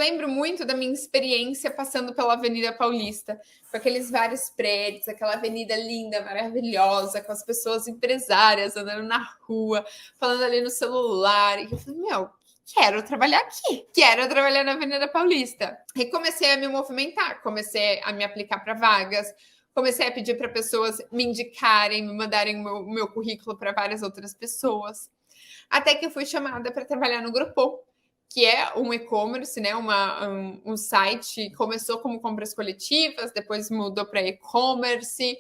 lembro muito da minha experiência passando pela Avenida Paulista, com aqueles vários prédios, aquela avenida linda, maravilhosa, com as pessoas empresárias andando na rua, falando ali no celular. E eu falei, meu, quero trabalhar aqui, quero trabalhar na Avenida Paulista. E comecei a me movimentar, comecei a me aplicar para vagas, comecei a pedir para pessoas me indicarem, me mandarem o meu currículo para várias outras pessoas. Até que eu fui chamada para trabalhar no Groupon, que é um e-commerce, né? Um site, começou como compras coletivas, depois mudou para e-commerce,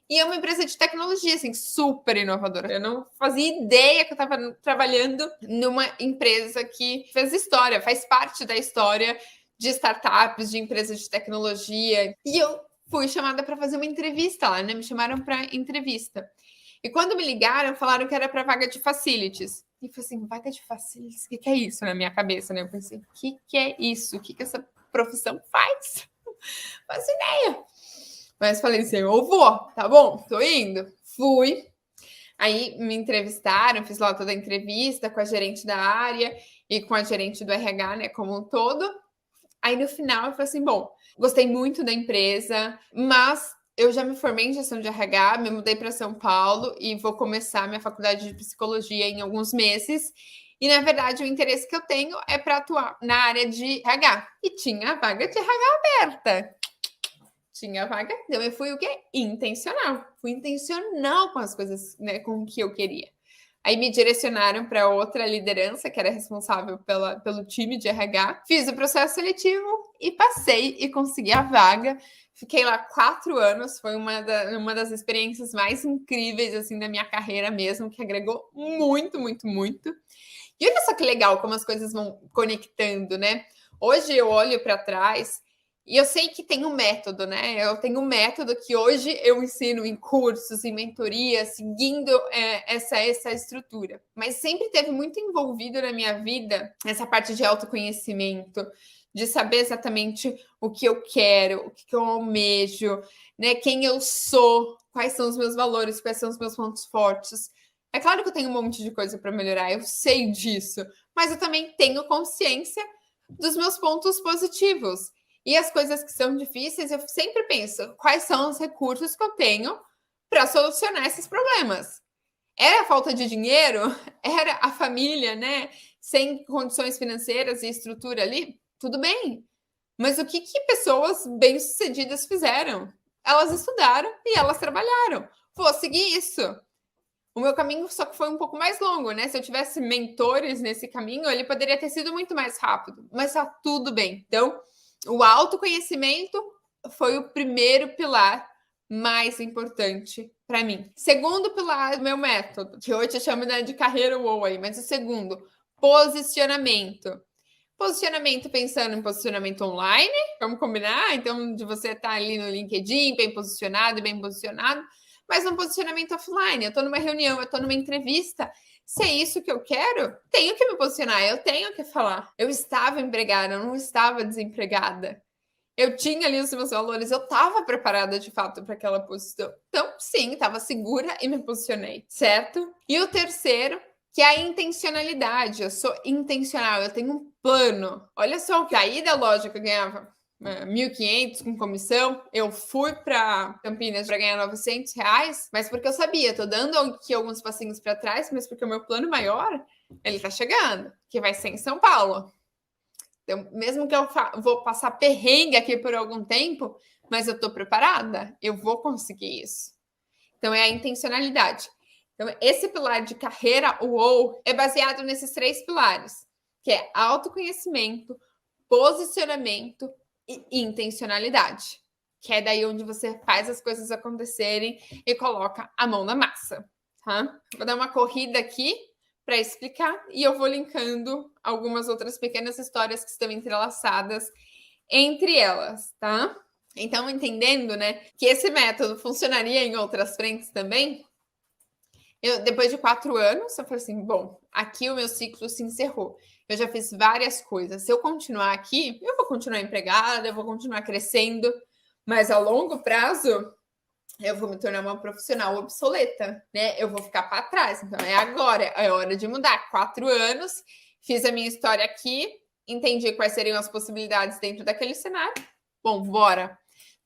e é uma empresa de tecnologia, assim, super inovadora. Eu não fazia ideia que eu estava trabalhando numa empresa que fez história, faz parte da história de startups, de empresas de tecnologia. E eu fui chamada para fazer uma entrevista lá, né? Me chamaram para entrevista. E quando me ligaram, falaram que era para vaga de facilities. E eu falei assim, vaga de facilities? O que é isso na minha cabeça, né? Eu pensei, o que é isso? O que essa profissão faz? Não faço ideia. Mas falei assim, eu vou, tá bom? Tô indo. Fui. Aí me entrevistaram, fiz lá toda a entrevista com a gerente da área e com a gerente do RH, né, como um todo. Aí no final eu falei assim, bom, gostei muito da empresa, mas eu já me formei em gestão de RH, me mudei para São Paulo e vou começar minha faculdade de psicologia em alguns meses. E, na verdade, o interesse que eu tenho é para atuar na área de RH. E tinha a vaga de RH aberta. Tinha a vaga, então eu fui o quê? Intencional. Fui intencional com as coisas, né, com o que eu queria. Aí me direcionaram para outra liderança, que era responsável pelo time de RH. Fiz o processo seletivo e passei e consegui a vaga. Fiquei lá 4 anos, foi uma das experiências mais incríveis assim da minha carreira mesmo, que agregou muito, muito, muito. E olha só que legal como as coisas vão conectando, né? Hoje eu olho para trás e eu sei que tem um método, né? Eu tenho um método que hoje eu ensino em cursos, em mentorias, seguindo essa estrutura. Mas sempre teve muito envolvido na minha vida essa parte de autoconhecimento, de saber exatamente o que eu quero, o que eu almejo, né? Quem eu sou, quais são os meus valores, quais são os meus pontos fortes. É claro que eu tenho um monte de coisa para melhorar, eu sei disso, mas eu também tenho consciência dos meus pontos positivos. E as coisas que são difíceis, eu sempre penso, quais são os recursos que eu tenho para solucionar esses problemas? Era a falta de dinheiro? Era a família, né? Sem condições financeiras e estrutura ali? Tudo bem. Mas o que pessoas bem-sucedidas fizeram? Elas estudaram e elas trabalharam. Vou seguir isso. O meu caminho só que foi um pouco mais longo, né? Se eu tivesse mentores nesse caminho, ele poderia ter sido muito mais rápido. Mas tá tudo bem. Então, o autoconhecimento foi o primeiro pilar mais importante para mim. Segundo pilar do meu método, que hoje eu chamo de carreira UOL aí, mas o segundo, posicionamento. Posicionamento pensando em posicionamento online, vamos combinar? Então, de você estar ali no LinkedIn, bem posicionado e bem posicionado, mas um posicionamento offline. Eu estou numa reunião, eu estou numa entrevista. Se é isso que eu quero, tenho que me posicionar, eu tenho que falar. Eu estava empregada, eu não estava desempregada. Eu tinha ali os meus valores, eu estava preparada de fato para aquela posição. Então, sim, estava segura e me posicionei, certo? E o terceiro, que é a intencionalidade. Eu sou intencional, eu tenho um plano. Olha só, daí da loja que eu ganhava 1.500 com comissão, eu fui para Campinas para ganhar R$ 900, mas porque eu sabia, tô dando aqui alguns passinhos para trás, mas porque o meu plano maior, ele tá chegando, que vai ser em São Paulo. Então, mesmo que eu vou passar perrengue aqui por algum tempo, mas eu tô preparada, eu vou conseguir isso. Então, é a intencionalidade. Então, esse pilar de carreira UOL é baseado nesses 3 pilares, que é autoconhecimento, posicionamento e intencionalidade, que é daí onde você faz as coisas acontecerem e coloca a mão na massa, tá? Vou dar uma corrida aqui para explicar e eu vou linkando algumas outras pequenas histórias que estão entrelaçadas entre elas, tá? Então, entendendo, né, que esse método funcionaria em outras frentes também, depois de 4 anos, eu falei assim, bom, aqui o meu ciclo se encerrou. Eu já fiz várias coisas. Se eu continuar aqui, eu vou continuar empregada, eu vou continuar crescendo, mas a longo prazo, eu vou me tornar uma profissional obsoleta, né? Eu vou ficar para trás. Então, é agora, é hora de mudar. 4 anos, fiz a minha história aqui, entendi quais seriam as possibilidades dentro daquele cenário. Bom, bora.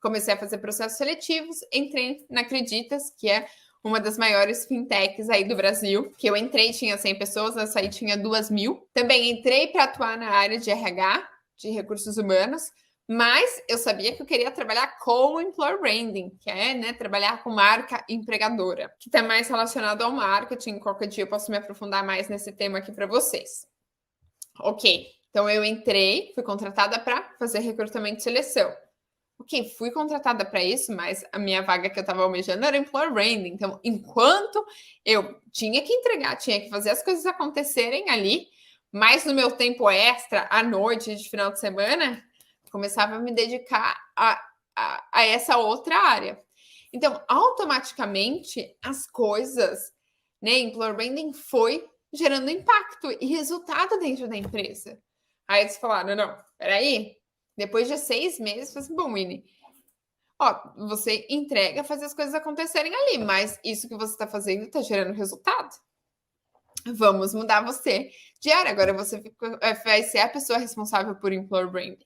Comecei a fazer processos seletivos, entrei na Acreditas, que é uma das maiores fintechs aí do Brasil, que eu entrei, tinha 100 pessoas, nessa aí tinha 2.000. Também entrei para atuar na área de RH, de recursos humanos, mas eu sabia que eu queria trabalhar com employer branding, que é, né, trabalhar com marca empregadora, que está mais relacionado ao marketing. Qualquer dia eu posso me aprofundar mais nesse tema aqui para vocês. Ok, então eu entrei, fui contratada para fazer recrutamento e seleção. Ok, fui contratada para isso, mas a minha vaga que eu estava almejando era employer branding. Então, enquanto eu tinha que entregar, tinha que fazer as coisas acontecerem ali, mas no meu tempo extra, à noite, de final de semana, começava a me dedicar a essa outra área. Então, automaticamente, as coisas, né, employer branding foi gerando impacto e resultado dentro da empresa. Aí eles falaram, não, peraí, depois de 6 meses, eu falei assim, bom, Winnie, ó, você entrega, faz as coisas acontecerem ali, mas isso que você está fazendo está gerando resultado. Vamos mudar você de área. Agora você vai ser a pessoa responsável por employer branding.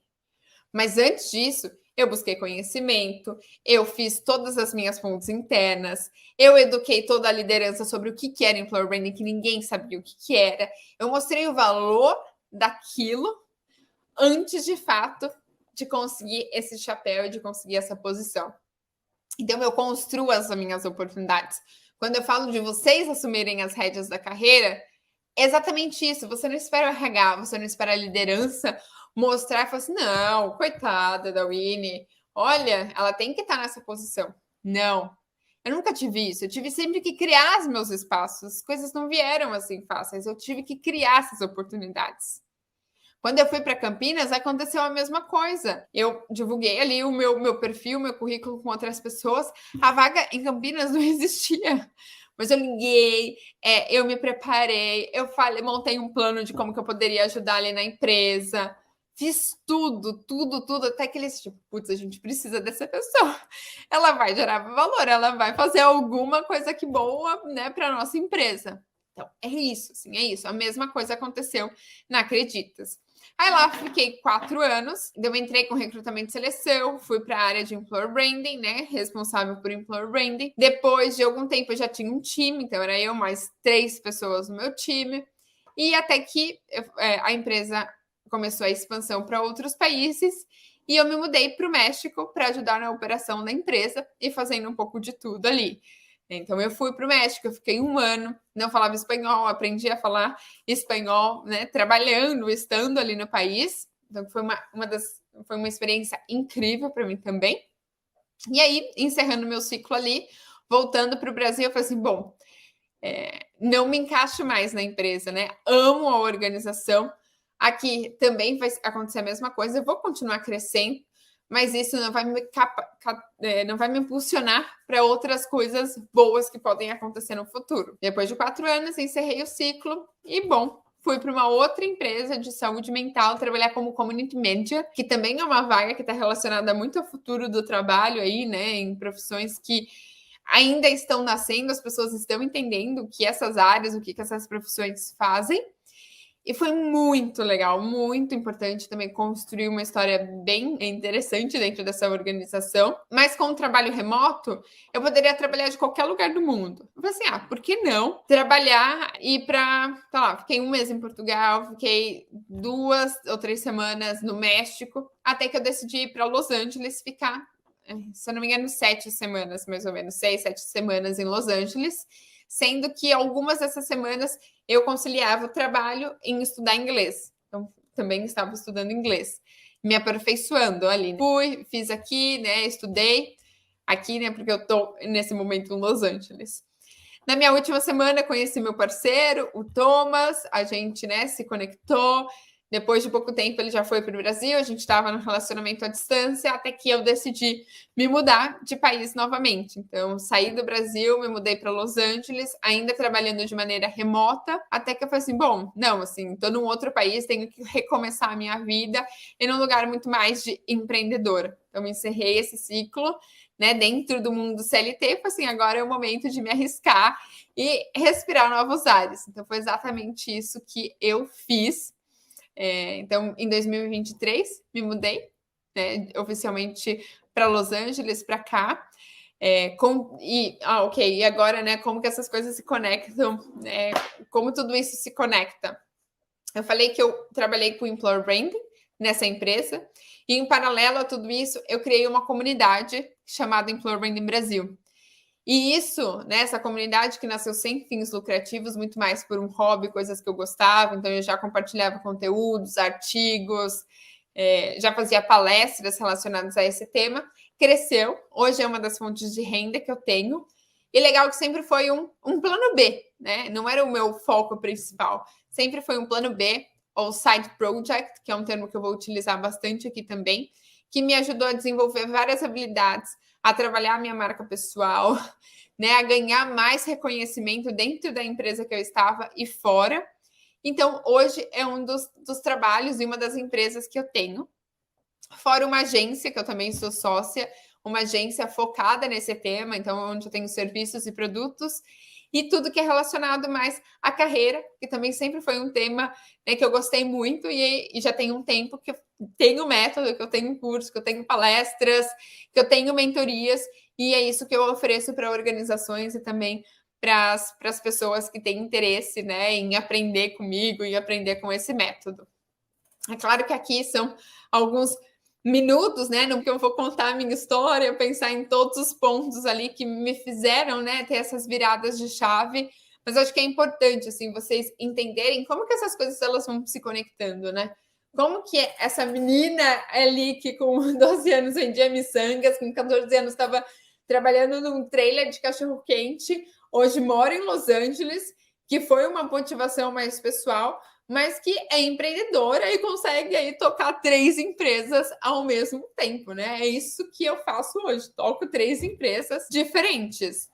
Mas antes disso, eu busquei conhecimento, eu fiz todas as minhas fontes internas, eu eduquei toda a liderança sobre o que era employer branding, que ninguém sabia o que era. Eu mostrei o valor daquilo antes, de fato, de conseguir esse chapéu e de conseguir essa posição. Então, eu construo as minhas oportunidades. Quando eu falo de vocês assumirem as rédeas da carreira, é exatamente isso. Você não espera o RH, você não espera a liderança mostrar e falar assim, não, coitada da Winnie, olha, ela tem que estar nessa posição. Não, eu nunca tive isso. Eu tive sempre que criar os meus espaços. As coisas não vieram assim fáceis. Eu tive que criar essas oportunidades. Quando eu fui para Campinas, aconteceu a mesma coisa. Eu divulguei ali o meu perfil, meu currículo com outras pessoas. A vaga em Campinas não existia. Mas eu liguei, eu me preparei, eu falei, montei um plano de como que eu poderia ajudar ali na empresa. Fiz tudo, até que eles, tipo, putz, a gente precisa dessa pessoa. Ela vai gerar valor, ela vai fazer alguma coisa que boa, né, para nossa empresa. Então, é isso, assim, é isso. A mesma coisa aconteceu na Acreditas. Aí lá fiquei 4 anos, eu entrei com recrutamento e seleção, fui para a área de employer branding, né, responsável por employer branding. Depois de algum tempo eu já tinha um time, então era eu mais 3 pessoas no meu time. E até que a empresa começou a expansão para outros países e eu me mudei para o México para ajudar na operação da empresa e fazendo um pouco de tudo ali. Então, eu fui para o México, eu fiquei 1 ano, não falava espanhol, aprendi a falar espanhol, né, trabalhando, estando ali no país. Então, foi uma experiência incrível para mim também. E aí, encerrando meu ciclo ali, voltando para o Brasil, eu falei assim, bom, não me encaixo mais na empresa, né? Amo a organização. Aqui também vai acontecer a mesma coisa, eu vou continuar crescendo, mas isso não vai me impulsionar para outras coisas boas que podem acontecer no futuro. Depois de 4 anos, encerrei o ciclo e, bom, fui para uma outra empresa de saúde mental trabalhar como community manager, que também é uma vaga que está relacionada muito ao futuro do trabalho aí, né, em profissões que ainda estão nascendo, as pessoas estão entendendo o que essas áreas, o que essas profissões fazem. E foi muito legal, muito importante também construir uma história bem interessante dentro dessa organização. Mas com o trabalho remoto, eu poderia trabalhar de qualquer lugar do mundo. Eu falei assim, por que não trabalhar e ir para, tá lá, fiquei 1 mês em Portugal, fiquei 2 ou 3 semanas no México, até que eu decidi ir para Los Angeles ficar, se eu não me engano, 7 semanas, mais ou menos, 6, 7 semanas em Los Angeles, sendo que algumas dessas semanas eu conciliava o trabalho em estudar inglês. Então, também estava estudando inglês, me aperfeiçoando ali. Fui, fiz aqui, né, estudei aqui, né, porque eu estou nesse momento em Los Angeles. Na minha última semana, conheci meu parceiro, o Thomas, a gente, né, se conectou. Depois de pouco tempo, ele já foi para o Brasil, a gente estava no relacionamento à distância, até que eu decidi me mudar de país novamente. Então, saí do Brasil, me mudei para Los Angeles, ainda trabalhando de maneira remota, até que eu falei assim, bom, não, assim, estou num outro país, tenho que recomeçar a minha vida em um lugar muito mais de empreendedora. Então, encerrei esse ciclo, né, dentro do mundo CLT, foi assim, agora é o momento de me arriscar e respirar novos ares. Então, foi exatamente isso que eu fiz. Então, em 2023, me mudei, né, oficialmente para Los Angeles, para cá. Ok, e agora, né, como que essas coisas se conectam, né, como tudo isso se conecta? Eu falei que eu trabalhei com Employer Branding nessa empresa, e em paralelo a tudo isso, eu criei uma comunidade chamada Employer Branding Brasil. E isso, né, essa comunidade que nasceu sem fins lucrativos, muito mais por um hobby, coisas que eu gostava, então eu já compartilhava conteúdos, artigos, já fazia palestras relacionadas a esse tema, cresceu, hoje é uma das fontes de renda que eu tenho, e legal que sempre foi um plano B, né? Não era o meu foco principal, sempre foi um plano B, ou side project, que é um termo que eu vou utilizar bastante aqui também, que me ajudou a desenvolver várias habilidades, a trabalhar a minha marca pessoal, né, a ganhar mais reconhecimento dentro da empresa que eu estava e fora. Então, hoje é um dos trabalhos e uma das empresas que eu tenho. Fora uma agência, que eu também sou sócia, uma agência focada nesse tema, então, onde eu tenho serviços e produtos, e tudo que é relacionado mais à carreira, que também sempre foi um tema, né, que eu gostei muito, e já tem um tempo que eu tenho método, que eu tenho curso, que eu tenho palestras, que eu tenho mentorias, e é isso que eu ofereço para organizações e também para as pessoas que têm interesse, né, em aprender comigo e aprender com esse método. É claro que aqui são alguns minutos, né, no que eu vou contar a minha história, pensar em todos os pontos ali que me fizeram, né, ter essas viradas de chave, mas acho que é importante, assim, vocês entenderem como que essas coisas elas vão se conectando, né? Como que essa menina ali que com 12 anos vendia miçangas, com 14 anos estava trabalhando num trailer de cachorro-quente, hoje mora em Los Angeles, que foi uma motivação mais pessoal, mas que é empreendedora e consegue aí tocar 3 empresas ao mesmo tempo, né? É isso que eu faço hoje, toco 3 empresas diferentes.